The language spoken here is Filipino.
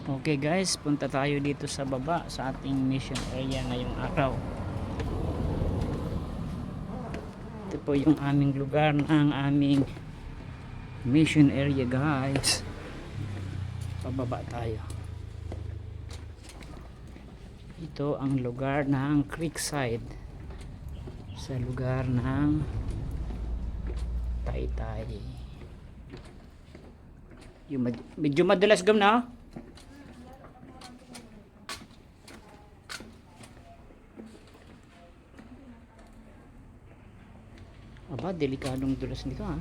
Okay guys, punta tayo dito sa baba sa ating mission area ngayong araw. Ito po yung aming lugar ng aming mission area guys. Pababa tayo. Ito ang lugar ng Creekside sa lugar ng Taytay. Yung medyo madalas gam na. Aba, delikadong dulas nito ha.